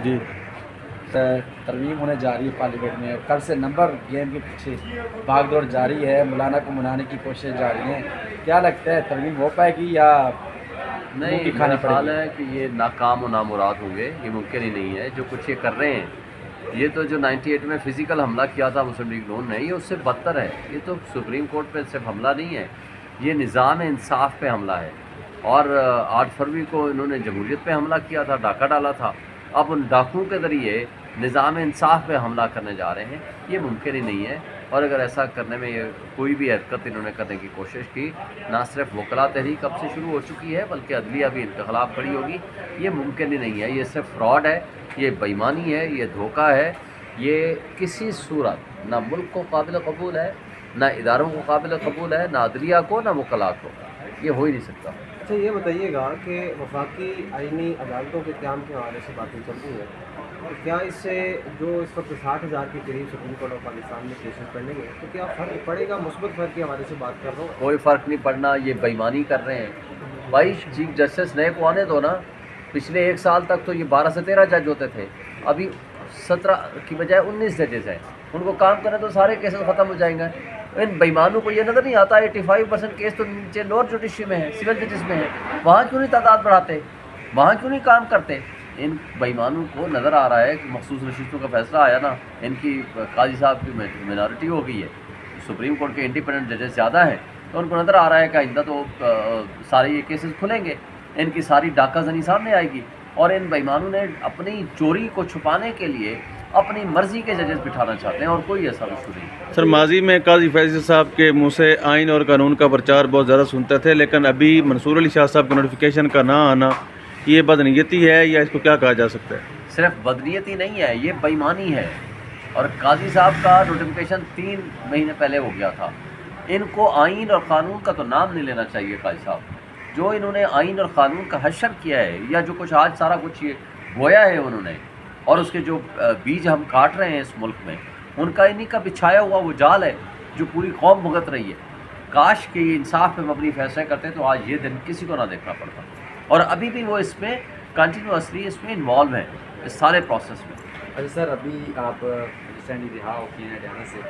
جی ترمیم ہونے جا رہی ہے پارلیمنٹ میں. کل سے نمبر گیم کے پیچھے بھاگ دوڑ جاری ہے, مولانا کو منانے کی کوششیں جاری ہیں. کیا لگتا ہے ترمیم ہو پائے گی یا منہ کی نہیں، کھانی میرا پڑے خیال گی؟ ہے کہ یہ ناکام و نامراد ہوں گے. یہ ممکن ہی نہیں ہے جو کچھ یہ کر رہے ہیں. یہ تو جو 98 میں فزیکل حملہ کیا تھا مسلم لیگ نون نے, یہ اس سے بدتر ہے. یہ تو سپریم کورٹ پہ صرف حملہ نہیں ہے, یہ نظام انصاف پہ حملہ ہے. اور 8 فروری کو انہوں نے جمہوریت پہ حملہ کیا تھا, ڈاکہ ڈالا تھا. اب ان ڈاکوؤں کے ذریعے نظام انصاف پہ حملہ کرنے جا رہے ہیں. یہ ممکن ہی نہیں ہے. اور اگر ایسا کرنے میں یہ کوئی بھی حرکت انہوں نے کرنے کی کوشش کی, نہ صرف وکلا تحریک اب سے شروع ہو چکی ہے بلکہ عدلیہ بھی ان کے خلاف کھڑی ہوگی. یہ ممکن ہی نہیں ہے. یہ صرف فراڈ ہے, یہ بےایمانی ہے, یہ دھوکہ ہے. یہ کسی صورت نہ ملک کو قابل قبول ہے, نہ اداروں کو قابل قبول ہے, نہ عدلیہ کو, نہ وکلا کو. یہ ہو ہی نہیں سکتا. اچھا یہ بتائیے گا کہ وفاقی آئینی عدالتوں کے قیام کے حوالے سے باتیں چل رہی ہیں, اور کیا اس سے جو اس وقت 60,000 کے قریب سپریم کورٹ آف پاکستان میں کیسز پڑھنے گے, تو کیا فرق پڑے گا؟ مثبت فرق کے حوالے سے بات کر رہا ہوں. کوئی فرق نہیں پڑنا. یہ بےایمانی کر رہے ہیں. بھائی چیف جسٹس نئے کو آنے دو نا. پچھلے 1 سال تک تو یہ 12 سے 13 جج ہوتے تھے, ابھی 17 کی بجائے 19 ججز ہیں. ان کو کام کریں تو سارے کیسز ختم ہو جائیں گے. ان بےایمانوں کو یہ نظر نہیں آتا 85% کیس تو نیچے لوور جوڈیشری میں ہے, سول ججز میں ہے. وہاں کیوں نہیں تعداد بڑھاتے, وہاں کیوں نہیں کام کرتے؟ ان بےایمانوں کو نظر آ رہا ہے کہ مخصوص نشستوں کا فیصلہ آیا نا, ان کی قاضی صاحب کی مینارٹی ہو گئی ہے, سپریم کورٹ کے انڈیپینڈنٹ ججز زیادہ ہیں, تو ان کو نظر آ رہا ہے کہ آئندہ تو سارے یہ کیسز کھلیں گے, ان کی ساری ڈاکہ زنی سامنے آئے گی. اور ان بےایمانوں نے اپنی چوری کو چھپانے کے لیے اپنی مرضی کے ججز بٹھانا چاہتے ہیں, اور کوئی ایسا ایشو نہیں. سر, ماضی میں قاضی فیصل صاحب کے منہ سے آئین اور قانون کا پرچار بہت زیادہ سنتے تھے, لیکن ابھی منصور علی شاہ صاحب کا نوٹیفیکیشن کا نہ آنا, یہ بدنیتی ہے یا اس کو کیا کہا جا سکتا ہے؟ صرف بدنیتی نہیں ہے, یہ بےایمانی ہے. اور قاضی صاحب کا نوٹیفیکیشن 3 مہینے پہلے ہو گیا تھا. ان کو آئین اور قانون کا تو نام نہیں لینا چاہیے. قاضی صاحب جو انہوں نے آئین اور قانون کا حشر کیا ہے, یا جو کچھ آج سارا کچھ یہ بویا ہے انہوں نے, اور اس کے جو بیج ہم کاٹ رہے ہیں اس ملک میں, ان کا انہی کا بچھایا ہوا وہ جال ہے جو پوری قوم بھگت رہی ہے. کاش کہ یہ انصاف پہ مبنی فیصلے کرتے تو آج یہ دن کسی کو نہ دیکھنا پڑتا. اور ابھی بھی وہ اس میں کنٹینیوسلی اس میں انوالو ہیں, اس سارے پروسیس میں. اچھا سر, ابھی آپ ریسنٹلی رہا ہو کیے ہیں اڈیالہ سے,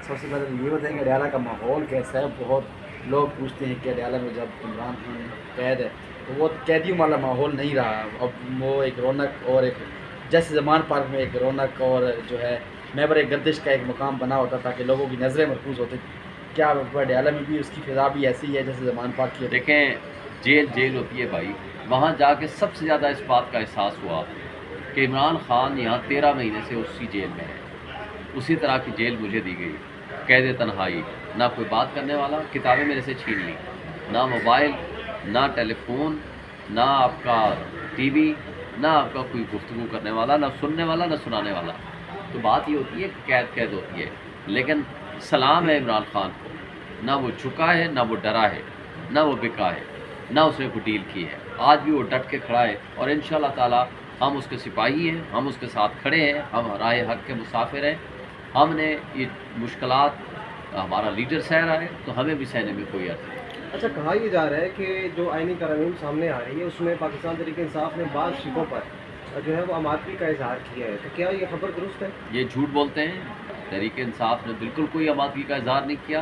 سب سے پہلے یہ بتائیں کہ اڈیالہ کا ماحول کیسا ہے؟ بہت لوگ پوچھتے ہیں کہ اڈیالہ میں جب عمران خان قید ہے تو وہ قیدیوں والا ماحول نہیں رہا. اب وہ ایک رونق, اور ایک جیسے زمان پارک میں ایک رونق اور جو ہے محور گردش کا ایک مقام بنا ہوتا تھا کہ لوگوں کی نظریں مرکوز ہوتی. کیا اڈیالہ میں بھی اس کی فضا بھی ایسی ہے جیسے زمان پارک کی؟ دیکھیں, جیل ہوتی ہے بھائی. وہاں جا کے سب سے زیادہ اس بات کا احساس ہوا کہ عمران خان یہاں 13 مہینے سے اسی جیل میں ہے. اسی طرح کی جیل مجھے دی گئی, قید تنہائی, نہ کوئی بات کرنے والا, کتابیں میرے سے چھین لی, نہ موبائل, نہ ٹیلی فون, نہ آپ کا ٹی وی, نہ آپ کا کوئی گفتگو کرنے والا, نہ سننے والا, نہ سنانے والا. تو بات یہ ہوتی ہے کہ قید ہوتی ہے. لیکن سلام ہے عمران خان کو, نہ وہ جھکا ہے, نہ وہ ڈرا ہے, نہ وہ بکا ہے, نہ اس نے کوئی ڈیل کی ہے. آج بھی وہ ڈٹ کے کھڑا ہے, اور انشاءاللہ تعالی ہم اس کے سپاہی ہیں, ہم اس کے ساتھ کھڑے ہیں, ہم راہ حق کے مسافر ہیں. ہم نے یہ مشکلات ہمارا لیڈر سہ رہا ہے تو ہمیں بھی سہنے میں کوئی عرض نہیں. اچھا کہا یہ جا رہا ہے کہ جو آئینی ترامیم سامنے آ رہی ہے اس میں پاکستان تحریک انصاف نے بعض شکوں پر جو ہے وہ عمادگی کا اظہار کیا ہے, تو کیا یہ خبر درست ہے؟ یہ جھوٹ بولتے ہیں. تحریک انصاف نے بالکل کوئی عمادگی کا اظہار نہیں کیا.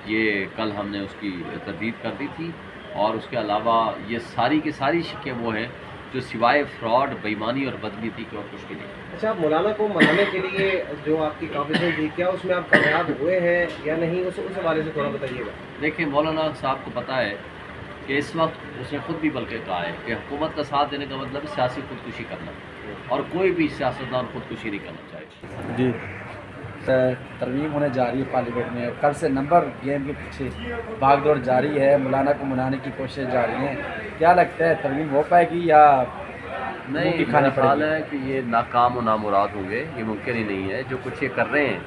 یہ کل ہم نے اس کی تردید کر دی تھی. اور اس کے علاوہ یہ ساری کی ساری شکیں وہ ہیں جو سوائے فراڈ, بےایمانی اور بدنیتی کے اور کچھ بھی نہیں. اچھا, آپ مولانا کو منانے کے لیے جو آپ کی کاوشیں تھی, کیا اس میں آپ کامیاب ہوئے ہیں یا نہیں؟ اس حوالے سے تھوڑا بتائیے گا. دیکھیں, مولانا صاحب کو پتہ ہے کہ اس وقت اس نے خود بھی بلکہ کہا ہے کہ حکومت کا ساتھ دینے کا مطلب سیاسی خودکشی کرنا, اور کوئی بھی سیاستدان خودکشی نہیں کرنا چاہیے. جی ترمیم ہونے جا رہی ہے پارلیمنٹ میں. کل سے نمبر گیم کے پیچھے بھاگ دوڑ جاری ہے, مولانا کو منانے کی کوششیں جاری ہیں. کیا لگتا ہے ترمیم ہو پائے گی یا منہ کی نہیں, کھانی میرا پڑے خیال گی؟ ہے کہ یہ ناکام و نامراد ہوں گے. یہ ممکن ہی نہیں ہے جو کچھ یہ کر رہے ہیں.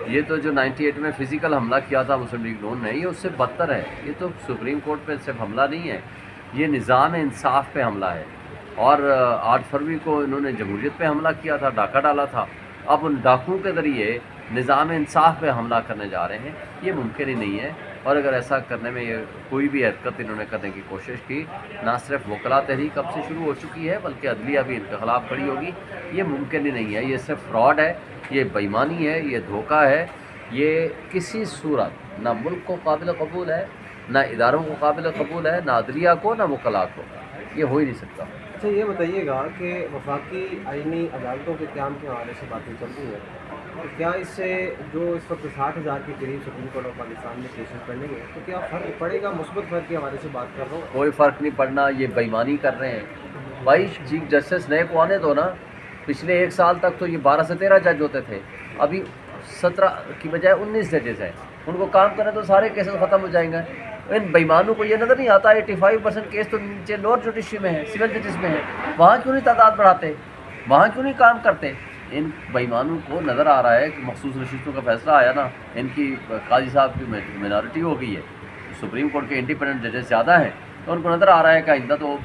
یہ تو جو 98 میں فزیکل حملہ کیا تھا مسلم لیگ نون نے, یہ اس سے بدتر ہے. یہ تو سپریم کورٹ پہ صرف حملہ نہیں ہے, یہ نظام انصاف پہ حملہ ہے. اور 8 فروری کو انہوں نے جمہوریت پہ حملہ کیا تھا, ڈاکہ ڈالا تھا. اب ان ڈاکوؤں کے ذریعے نظام انصاف پہ حملہ کرنے جا رہے ہیں. یہ ممکن ہی نہیں ہے. اور اگر ایسا کرنے میں یہ کوئی بھی حرکت انہوں نے کرنے کی کوشش کی، نہ صرف وکلا تحریک اب سے شروع ہو چکی ہے بلکہ عدلیہ بھی ان کے خلاف کھڑی ہوگی، یہ ممکن ہی نہیں ہے۔ یہ صرف فراڈ ہے، یہ بےایمانی ہے، یہ دھوکہ ہے، یہ کسی صورت نہ ملک کو قابل قبول ہے، نہ اداروں کو قابل قبول ہے، نہ عدلیہ کو، نہ وکلا کو، یہ ہو ہی نہیں سکتا۔ اچھا یہ بتائیے گا کہ وفاقی آئینی عدالتوں کے قیام کے حوالے سے باتیں چل رہی ہیں، تو کیا اس سے جو اس وقت 60,000 کے قریب سپریم کورٹ آف پاکستان میں کیسز پڑھنے گے تو کیا فرق پڑے گا؟ مثبت فرق کے حوالے سے بات کر رہا ہوں۔ کوئی فرق نہیں پڑنا، یہ بےایمانی کر رہے ہیں۔ بھائی چیف جسٹس نئے کو آنے دو نا، پچھلے 1 سال تک تو یہ 12 سے 13 جج ہوتے تھے، ابھی 17 کی بجائے 19 ججز ہیں، ان کو کام کریں تو سارے کیسز ختم ہو جائیں گے۔ ان بےایمانوں کو یہ نظر نہیں آتا 85% کیس تو نیچے لوور جوڈیشری میں ہے، سول ججز میں ہے، وہاں کیوں نہیں تعداد بڑھاتے، وہاں کیوں نہیں کام کرتے؟ ان بےایمانوں کو نظر آ رہا ہے کہ مخصوص نشستوں کا فیصلہ آیا نا، ان کی قاضی صاحب کی مینارٹی ہو گئی ہے، سپریم کورٹ کے انڈیپینڈنٹ ججز زیادہ ہیں، تو ان کو نظر آ رہا ہے کہ آئندہ تو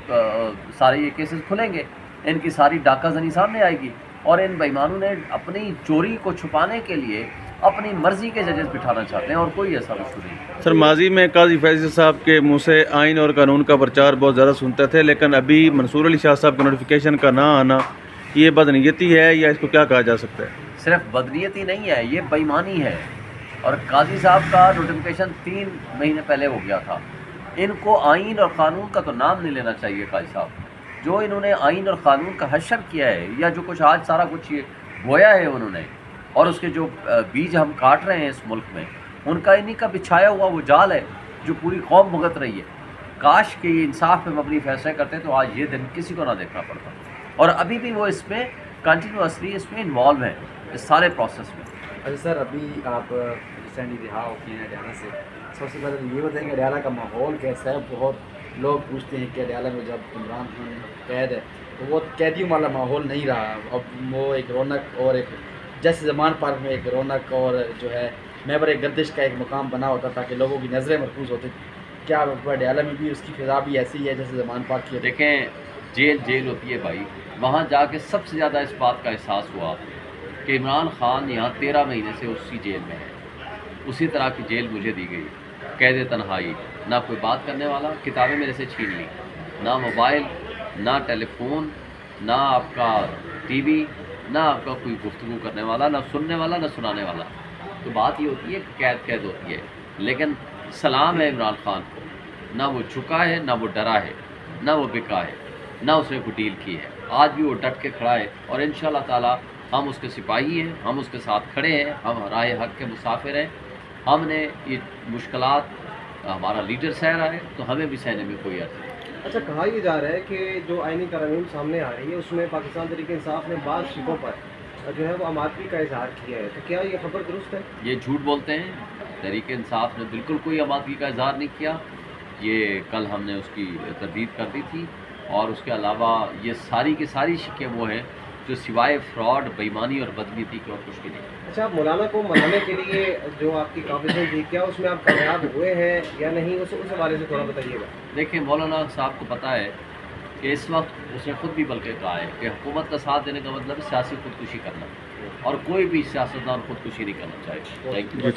سارے یہ کیسز کھلیں گے، ان کی ساری ڈاکہ زنی سامنے آئے گی، اور ان بےایمانوں نے اپنی چوری کو چھپانے کے لیے اپنی مرضی کے ججز بٹھانا چاہتے ہیں، اور کوئی ایسا ایشو نہیں۔ سر ماضی میں قاضی فیض صاحب کے منہ سے آئین اور قانون کا پرچار بہت زیادہ سنتے تھے، لیکن ابھی منصور علی شاہ صاحب کے نوٹیفیکیشن کا نہ آنا یہ بدنیتی ہے یا اس کو کیا کہا جا سکتا ہے؟ صرف بدنیتی نہیں ہے، یہ بےایمانی ہے، اور قاضی صاحب کا نوٹیفیکیشن 3 مہینے پہلے ہو گیا تھا۔ ان کو آئین اور قانون کا تو نام نہیں لینا چاہیے۔ قاضی صاحب جو انہوں نے آئین اور قانون کا حشر کیا ہے، یا جو کچھ آج سارا کچھ یہ بویا ہے انہوں نے، اور اس کے جو بیج ہم کاٹ رہے ہیں اس ملک میں، ان کا انہی کا بچھایا ہوا وہ جال ہے جو پوری قوم بھگت رہی ہے۔ کاش کہ یہ انصاف پہ مبنی فیصلے کرتے تو آج یہ دن کسی کو نہ دیکھنا پڑتا، اور ابھی بھی وہ اس میں کنٹینیوسلی اس میں انوالو ہیں، اس سارے پروسیس میں۔ اچھا سر، ابھی آپ ریسنٹلی رہا ہو کیے ہیں اڈیالہ سے، سب سے پہلے یہ بتائیں کہ اڈیالہ کا ماحول کیسا ہے؟ بہت لوگ پوچھتے ہیں کہ اڈیالہ میں جب عمران خان قید ہے تو وہ قیدیوں والا ماحول نہیں رہا، اب وہ ایک رونق، اور ایک جیسے زمان پارک میں ایک رونق اور جو ہے محور گردش کا ایک مقام بنا ہوتا تھا کہ لوگوں کی نظریں مرکوز ہوتی، کیا اڈیالہ میں بھی اس کی فضا بھی ایسی ہے جیسے زمان پارک کی؟ دیکھیں، جیل ہوتی ہے بھائی، وہاں جا کے سب سے زیادہ اس بات کا احساس ہوا کہ عمران خان یہاں 13 مہینے سے اسی جیل میں ہے۔ اسی طرح کی جیل مجھے دی گئی، قید تنہائی، نہ کوئی بات کرنے والا، کتابیں میرے سے چھین لی، نہ موبائل، نہ ٹیلی فون، نہ آپ کا ٹی وی، نہ آپ کا کوئی گفتگو کرنے والا، نہ سننے والا، نہ سنانے والا۔ تو بات یہ ہوتی ہے کہ قید ہوتی ہے، لیکن سلام ہے عمران خان کو، نہ وہ جھکا ہے، نہ وہ ڈرا ہے، نہ وہ بکا ہے، نہ اس نے کوئی ڈیل کی ہے۔ آج بھی وہ ڈٹ کے کھڑا ہے، اور انشاءاللہ تعالی ہم اس کے سپاہی ہیں، ہم اس کے ساتھ کھڑے ہیں، ہم راہ حق کے مسافر ہیں۔ ہم نے یہ مشکلات ہمارا لیڈر سہ رہا ہے تو ہمیں بھی سہنے میں کوئی عرض نہیں۔ اچھا کہا یہ جا رہا ہے کہ جو آئینی ترامیم سامنے آ رہی ہے اس میں پاکستان تحریک انصاف نے بعض شکوں پر جو ہے وہ امادگی کا اظہار کیا ہے، تو کیا یہ خبر درست ہے؟ یہ جھوٹ بولتے ہیں، تحریک انصاف نے بالکل کوئی آمادگی کا اظہار نہیں کیا۔ یہ کل ہم نے اس کی تردید کر دی تھی، اور اس کے علاوہ یہ ساری کی ساری شکیں وہ ہیں جو سوائے فراڈ، بےایمانی اور بدنیتی کے اور کچھ بھی نہیں۔ اچھا آپ مولانا کو منانے کے لیے جو آپ کی کاوشیں تھی کیا اس میں آپ کامیاب ہوئے ہیں یا نہیں، اس حوالے سے تھوڑا بتائیے گا۔ دیکھیں، مولانا صاحب کو پتہ ہے کہ اس وقت اس نے خود بھی بلکہ کہا ہے کہ حکومت کا ساتھ دینے کا مطلب سیاسی خودکشی کرنا، اور کوئی بھی سیاستدان خودکشی نہیں کرنا چاہے۔ Thank you.